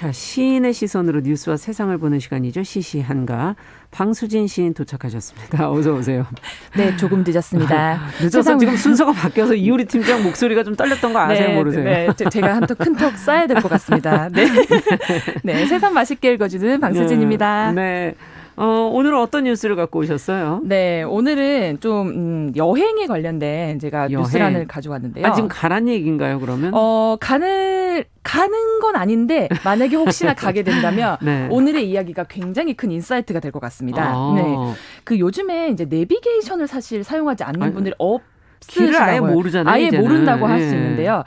자, 시인의 시선으로 뉴스와 세상을 보는 시간이죠. 시시한가. 방수진 시인 도착하셨습니다. 어서 오세요. 네, 조금 늦었습니다. 늦어서 지금 순서가 바뀌어서 이효리 팀장 목소리가 좀 떨렸던 거 아세요? 네, 모르세요? 네, 제가 한턱 큰턱 쏴야 될 것 같습니다. 네. 네, 세상 맛있게 읽어주는 방수진입니다. 네. 오늘은 어떤 뉴스를 갖고 오셨어요? 네, 오늘은 좀 여행에 관련된 제가 뉴스란을 가져왔는데요. 아, 지금 가란 얘기인가요, 그러면? 가는 건 아닌데 만약에 혹시나 가게 된다면 네. 오늘의 이야기가 굉장히 큰 인사이트가 될 것 같습니다. 아. 네, 그 요즘에 이제 내비게이션을 사실 사용하지 않는 분들이 길을 아예 모르잖아요. 아예 이제는. 모른다고 할 수 예. 있는데요.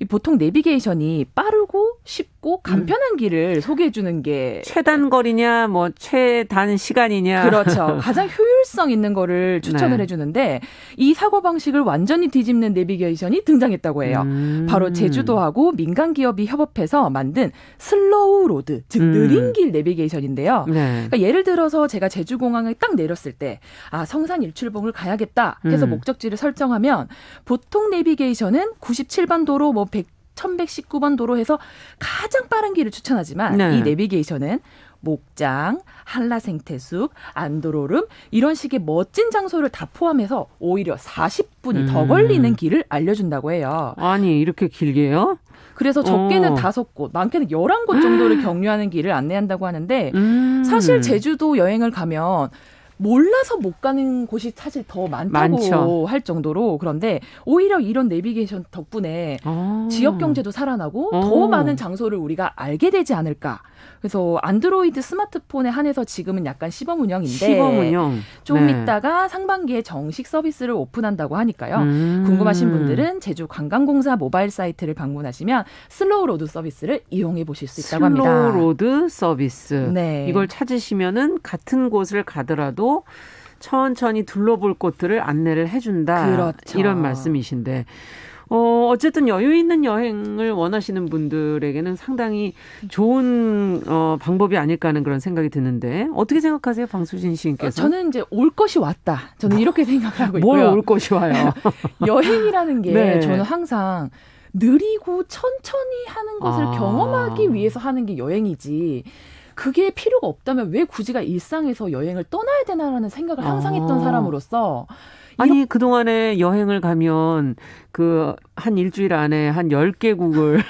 보통 내비게이션이 빠르고 쉽고 간편한 길을 소개해 주는 게 최단 거리냐, 뭐 최단 시간이냐. 그렇죠. 가장 효율성 있는 거를 추천을 네. 해주는데 이 사고방식을 완전히 뒤집는 내비게이션이 등장했다고 해요. 바로 제주도하고 민간 기업이 협업해서 만든 슬로우 로드, 즉 느린 길 내비게이션인데요. 네. 그러니까 예를 들어서 제가 제주공항에 딱 내렸을 때 성산 일출봉을 가야겠다 해서 목적지를 설정하면 보통 내비게이션은 97번 도로 1119번 도로 해서 가장 빠른 길을 추천하지만 네. 이 내비게이션은 목장, 한라생태숲, 안도로름 이런 식의 멋진 장소를 다 포함해서 오히려 40분이 더 걸리는 길을 알려준다고 해요. 아니, 이렇게 길게요? 그래서 적게는 5곳, 많게는 11곳 정도를 경유하는 길을 안내한다고 하는데 사실 제주도 여행을 가면 몰라서 못 가는 곳이 사실 더 많다고 많죠. 할 정도로 그런데 오히려 이런 내비게이션 덕분에 지역 경제도 살아나고 더 많은 장소를 우리가 알게 되지 않을까. 그래서 안드로이드 스마트폰에 한해서 지금은 약간 시범 운영인데 시범 운영. 좀 네. 있다가 상반기에 정식 서비스를 오픈한다고 하니까요. 궁금하신 분들은 제주 관광공사 모바일 사이트를 방문하시면 슬로우 로드 서비스를 이용해 보실 수 있다고 합니다. 슬로우 로드 서비스. 네. 이걸 찾으시면은 같은 곳을 가더라도 천천히 둘러볼 곳들을 안내를 해준다. 그렇죠. 이런 말씀이신데. 어쨌든 여유 있는 여행을 원하시는 분들에게는 상당히 좋은 방법이 아닐까 하는 그런 생각이 드는데 어떻게 생각하세요, 방수진 시인께서? 저는 이제 올 것이 왔다. 저는 이렇게 생각하고 있고요. 뭘 올 것이 와요? 여행이라는 게 네. 저는 항상 느리고 천천히 하는 것을 경험하기 위해서 하는 게 여행이지. 그게 필요가 없다면 왜 굳이가 일상에서 여행을 떠나야 되나라는 생각을 항상 했던 사람으로서 아니, 그동안에 여행을 가면 한 일주일 안에 한 10개국을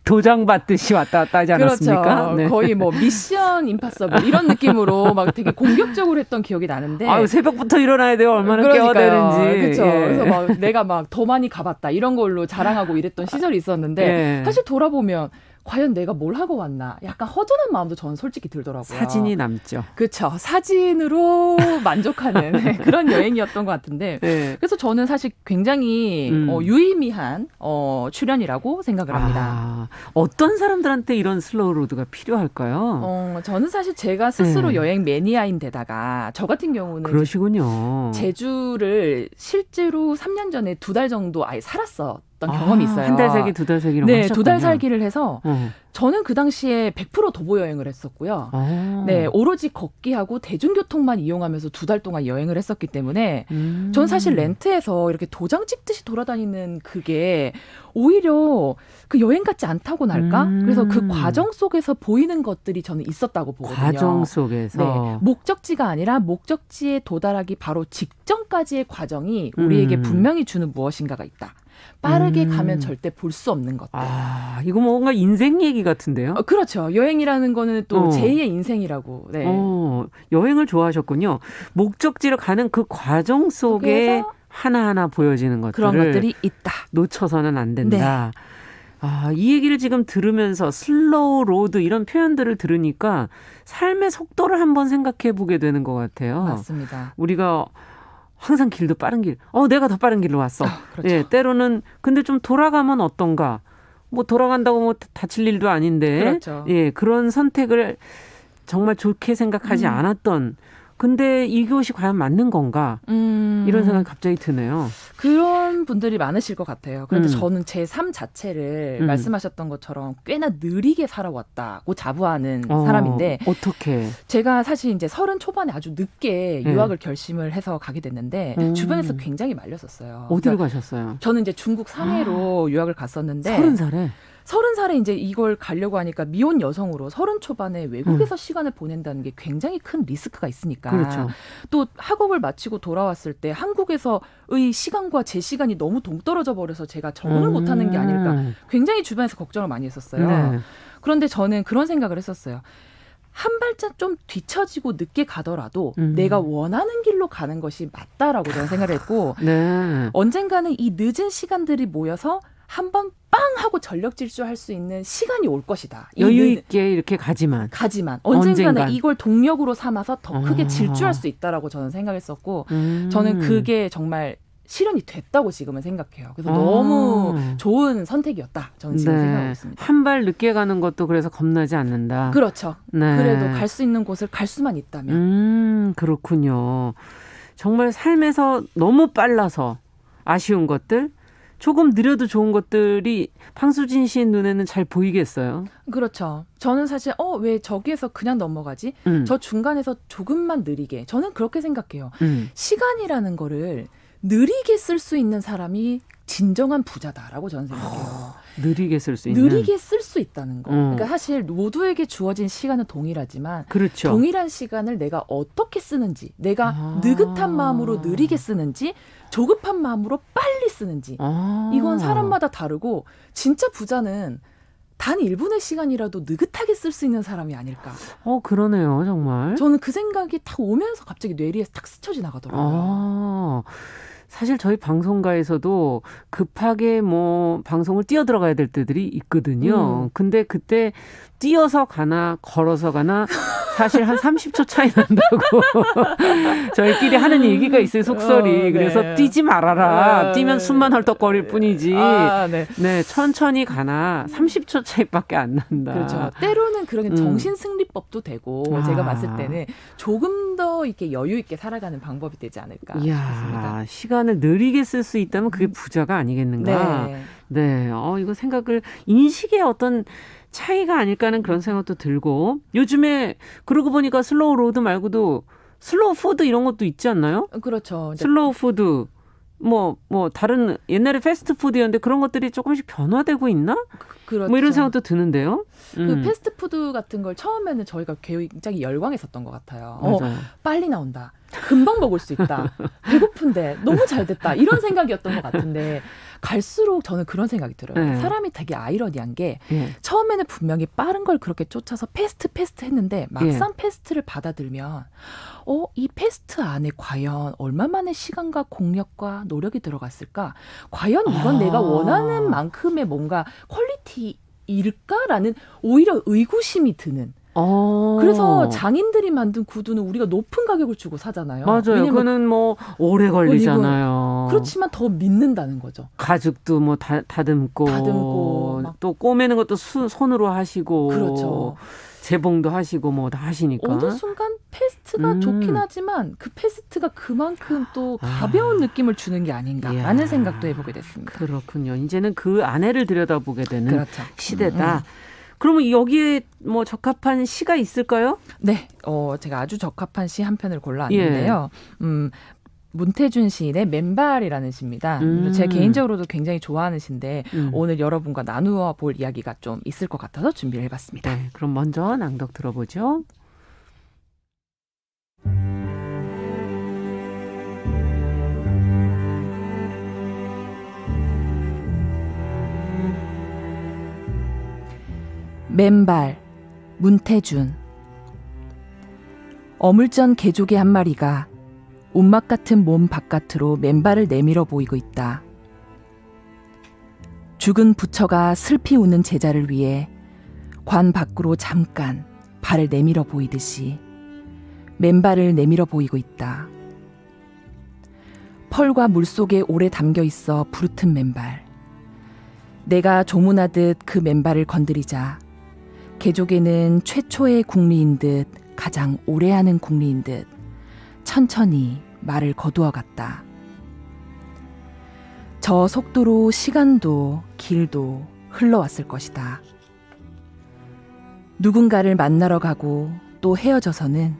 도장받듯이 왔다 갔다 하지 않았습니까? 그렇죠. 네. 거의 뭐 미션 임파서블 이런 느낌으로 막 되게 공격적으로 했던 기억이 나는데. 아유, 새벽부터 일어나야 돼요. 얼마나 깨워야 그러니까요. 되는지. 그렇죠. 예. 그래서 막 내가 막 더 많이 가봤다 이런 걸로 자랑하고 이랬던 시절이 있었는데 예. 사실 돌아보면 과연 내가 뭘 하고 왔나? 약간 허전한 마음도 저는 솔직히 들더라고요. 사진이 남죠. 그렇죠. 사진으로 만족하는 그런 여행이었던 것 같은데 네. 그래서 저는 사실 굉장히 유의미한 출연이라고 생각을 합니다. 어떤 사람들한테 이런 슬로우 로드가 필요할까요? 저는 사실 제가 스스로 여행 매니아인데다가 저 같은 경우는 그러시군요. 제주를 실제로 3년 전에 2달 정도 아예 살았었던 경험이 있어요. 한 달 살기, 2달 살기로 네, 하셨군요. 2달 살기를 해서 저는 그 당시에 100% 도보 여행을 했었고요. 네, 오로지 걷기하고 대중교통만 이용하면서 2달 동안 여행을 했었기 때문에 저는 사실 렌트해서 이렇게 도장 찍듯이 돌아다니는 그게 오히려 그 여행 같지 않다고 날까? 그래서 그 과정 속에서 보이는 것들이 저는 있었다고 보거든요. 과정 속에서. 네, 목적지가 아니라 목적지에 도달하기 바로 직전까지의 과정이 우리에게 분명히 주는 무엇인가가 있다. 빠르게 가면 절대 볼 수 없는 것들. 이거 뭔가 인생 얘기 같은데요? 그렇죠. 여행이라는 거는 또 제2의 인생이라고. 네. 여행을 좋아하셨군요. 목적지를 가는 그 과정 속에 하나하나 보여지는 것들을 그런 것들이 있다. 놓쳐서는 안 된다. 네. 이 얘기를 지금 들으면서 슬로우 로드 이런 표현들을 들으니까 삶의 속도를 한번 생각해 보게 되는 것 같아요. 맞습니다. 우리가 항상 길도 빠른 길. 내가 더 빠른 길로 왔어. 그렇죠. 예, 때로는 근데 좀 돌아가면 어떤가? 뭐 돌아간다고 뭐 다칠 일도 아닌데. 그렇죠. 예, 그런 선택을 정말 좋게 생각하지 않았던. 근데 이것이 과연 맞는 건가? 이런 생각이 갑자기 드네요. 그런 분들이 많으실 것 같아요. 그런데 저는 제 삶 자체를 말씀하셨던 것처럼 꽤나 느리게 살아왔다고 자부하는 사람인데 어떻게? 제가 사실 이제 30 초반에 아주 늦게 유학을 결심을 해서 가게 됐는데 주변에서 굉장히 말렸었어요. 어디로 가셨어요? 저는 이제 중국 상해로 유학을 갔었는데 30살에? 30살에 이제 이걸 가려고 하니까 미혼 여성으로 30 초반에 외국에서 시간을 보낸다는 게 굉장히 큰 리스크가 있으니까. 그렇죠. 또 학업을 마치고 돌아왔을 때 한국에서의 시간과 제 시간이 너무 동떨어져 버려서 제가 적응을 못하는 게 아닐까. 굉장히 주변에서 걱정을 많이 했었어요. 네. 그런데 저는 그런 생각을 했었어요. 한 발짝 좀 뒤처지고 늦게 가더라도 내가 원하는 길로 가는 것이 맞다라고 저는 생각을 했고 네. 언젠가는 이 늦은 시간들이 모여서 한번 빵 하고 전력 질주할 수 있는 시간이 올 것이다. 여유 있게 이렇게 가지만 언젠가는 이걸 동력으로 삼아서 더 크게 질주할 수 있다라고 저는 생각했었고 저는 그게 정말 실현이 됐다고 지금은 생각해요. 그래서 너무 좋은 선택이었다. 저는 지금 생각하고 있습니다. 한 발 늦게 가는 것도 그래서 겁나지 않는다. 그렇죠. 네. 그래도 갈 수 있는 곳을 갈 수만 있다면. 그렇군요. 정말 삶에서 너무 빨라서 아쉬운 것들, 조금 느려도 좋은 것들이 방수진 씨의 눈에는 잘 보이겠어요? 그렇죠. 저는 사실 왜 저기에서 그냥 넘어가지? 저 중간에서 조금만 느리게. 저는 그렇게 생각해요. 시간이라는 거를 느리게 쓸 수 있는 사람이 진정한 부자다라고 저는 생각해요. 느리게 쓸 수 있는. 느리게 쓸 수 있다는 거. 그러니까 사실 모두에게 주어진 시간은 동일하지만 그렇죠. 동일한 시간을 내가 어떻게 쓰는지, 내가 느긋한 마음으로 느리게 쓰는지, 조급한 마음으로 빨리 쓰는지 이건 사람마다 다르고 진짜 부자는 단 1분의 시간이라도 느긋하게 쓸 수 있는 사람이 아닐까. 그러네요, 정말. 저는 그 생각이 딱 오면서 갑자기 뇌리에서 탁 스쳐 지나가더라고요. 사실 저희 방송가에서도 급하게 방송을 뛰어 들어가야 될 때들이 있거든요. 근데 그때 뛰어서 가나 걸어서 가나 사실 한 30초 차이 난다고 저희끼리 하는 얘기가 있어요, 속설이. 그래서 뛰지 말아라. 뛰면 숨만 헐떡거릴 뿐이지. 네, 천천히 가나 30초 차이밖에 안 난다. 그렇죠. 때로는 그런 정신승리법도 되고 제가 봤을 때는 조금 더 이렇게 여유 있게 살아가는 방법이 되지 않을까 싶습니다. 시간을 느리게 쓸 수 있다면 그게 부자가 아니겠는가. 네. 이거 생각을 인식의 어떤 차이가 아닐까 하는 그런 생각도 들고 요즘에 그러고 보니까 슬로우 로드 말고도 슬로우 푸드 이런 것도 있지 않나요? 그렇죠. 슬로우 푸드 다른 옛날에 패스트푸드였는데 그런 것들이 조금씩 변화되고 있나? 그렇죠. 이런 생각도 드는데요. 그 패스트푸드 같은 걸 처음에는 저희가 굉장히 열광했었던 것 같아요. 빨리 나온다. 금방 먹을 수 있다. 배고픈데 너무 잘 됐다. 이런 생각이었던 것 같은데 갈수록 저는 그런 생각이 들어요. 사람이 되게 아이러니한 게 처음에는 분명히 빠른 걸 그렇게 쫓아서 패스트 했는데 막상 패스트를 받아들면 이 패스트 안에 과연 얼마만의 시간과 공력과 노력이 들어갔을까? 과연 이건 내가 원하는 만큼의 뭔가 퀄리티일까라는 오히려 의구심이 드는. 그래서 장인들이 만든 구두는 우리가 높은 가격을 주고 사잖아요. 맞아요. 그거는 오래 걸리잖아요. 그렇지만 더 믿는다는 거죠. 가죽도 다듬고 또 꼬매는 것도 손으로 하시고 그렇죠. 재봉도 하시고 다 하시니까. 어느 순간 패스트가 좋긴 하지만 그 패스트가 그만큼 또 가벼운 느낌을 주는 게 아닌가라는 생각도 해보게 됐습니다. 그렇군요. 이제는 그 안에를 들여다보게 되는 시대다. 그러면 여기에 적합한 시가 있을까요? 네, 제가 아주 적합한 시 한 편을 골라왔는데요. 문태준 시인의 맨발이라는 시입니다. 제가 개인적으로도 굉장히 좋아하는 시인데 오늘 여러분과 나누어 볼 이야기가 좀 있을 것 같아서 준비를 해봤습니다. 네, 그럼 먼저 낭독 들어보죠. 맨발, 문태준. 어물전 개조개 한 마리가 운막 같은 몸 바깥으로 맨발을 내밀어 보이고 있다. 죽은 부처가 슬피 우는 제자를 위해 관 밖으로 잠깐 발을 내밀어 보이듯이 맨발을 내밀어 보이고 있다. 펄과 물속에 오래 담겨 있어 부르튼 맨발. 내가 조문하듯 그 맨발을 건드리자 개조개는 최초의 궁리인 듯 가장 오래하는 궁리인 듯 천천히 말을 거두어 갔다. 저 속도로 시간도 길도 흘러왔을 것이다. 누군가를 만나러 가고 또 헤어져서는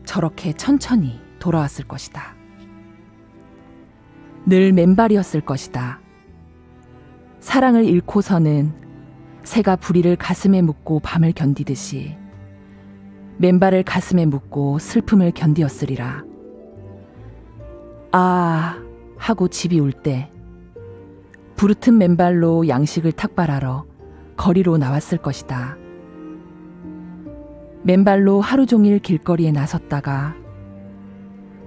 저렇게 천천히 돌아왔을 것이다. 늘 맨발이었을 것이다. 사랑을 잃고서는 새가 부리를 가슴에 묻고 밤을 견디듯이 맨발을 가슴에 묻고 슬픔을 견디었으리라. 아 하고 집이 올 때 부르튼 맨발로 양식을 탁발하러 거리로 나왔을 것이다. 맨발로 하루 종일 길거리에 나섰다가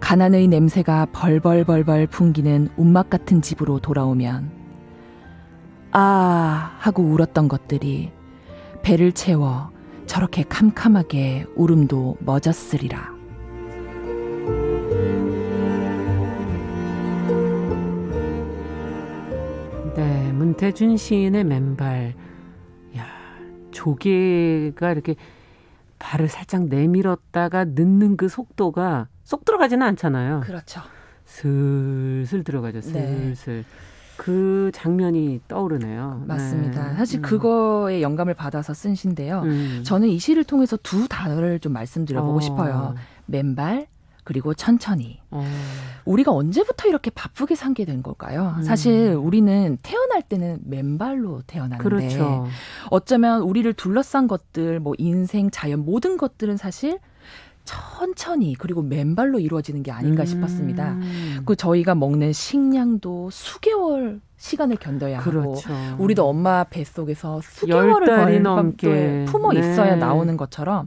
가난의 냄새가 벌벌벌벌 풍기는 움막 같은 집으로 돌아오면 아 하고 울었던 것들이 배를 채워 저렇게 캄캄하게 울음도 멎었으리라. 네, 문태준 시인의 맨발. 야, 조개가 이렇게 발을 살짝 내밀었다가 늦는 그 속도가 쏙 들어가지는 않잖아요. 그렇죠. 슬슬 들어가죠. 슬슬. 네. 그 장면이 떠오르네요. 맞습니다. 네. 사실 그거에 영감을 받아서 쓴 시인데요. 저는 이 시를 통해서 두 단어를 좀 말씀드려보고 싶어요. 맨발 그리고 천천히. 우리가 언제부터 이렇게 바쁘게 살게 된 걸까요? 사실 우리는 태어날 때는 맨발로 태어나는데 그렇죠. 어쩌면 우리를 둘러싼 것들, 뭐 인생, 자연 모든 것들은 사실 천천히 그리고 맨발로 이루어지는 게 아닌가 싶었습니다. 그 저희가 먹는 식량도 수개월 시간을 견뎌야 그렇죠. 하고 우리도 엄마 뱃속에서 수개월을 넘게 품어 있어야 나오는 것처럼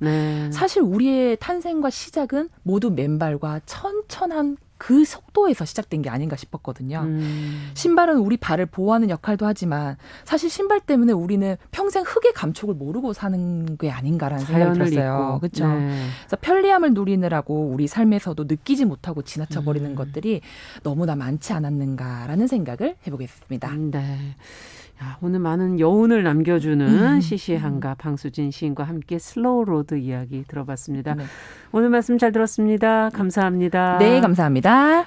사실 우리의 탄생과 시작은 모두 맨발과 천천한 그 속도에서 시작된 게 아닌가 싶었거든요. 신발은 우리 발을 보호하는 역할도 하지만 사실 신발 때문에 우리는 평생 흙의 감촉을 모르고 사는 게 아닌가라는 생각이 들었어요. 그렇죠. 그래서 편리함을 누리느라고 우리 삶에서도 느끼지 못하고 지나쳐 버리는 것들이 너무나 많지 않았는가라는 생각을 해보겠습니다. 네. 야, 오늘 많은 여운을 남겨주는 시시한가 방수진 시인과 함께 슬로우 로드 이야기 들어봤습니다. 네. 오늘 말씀 잘 들었습니다. 감사합니다. 네, 감사합니다.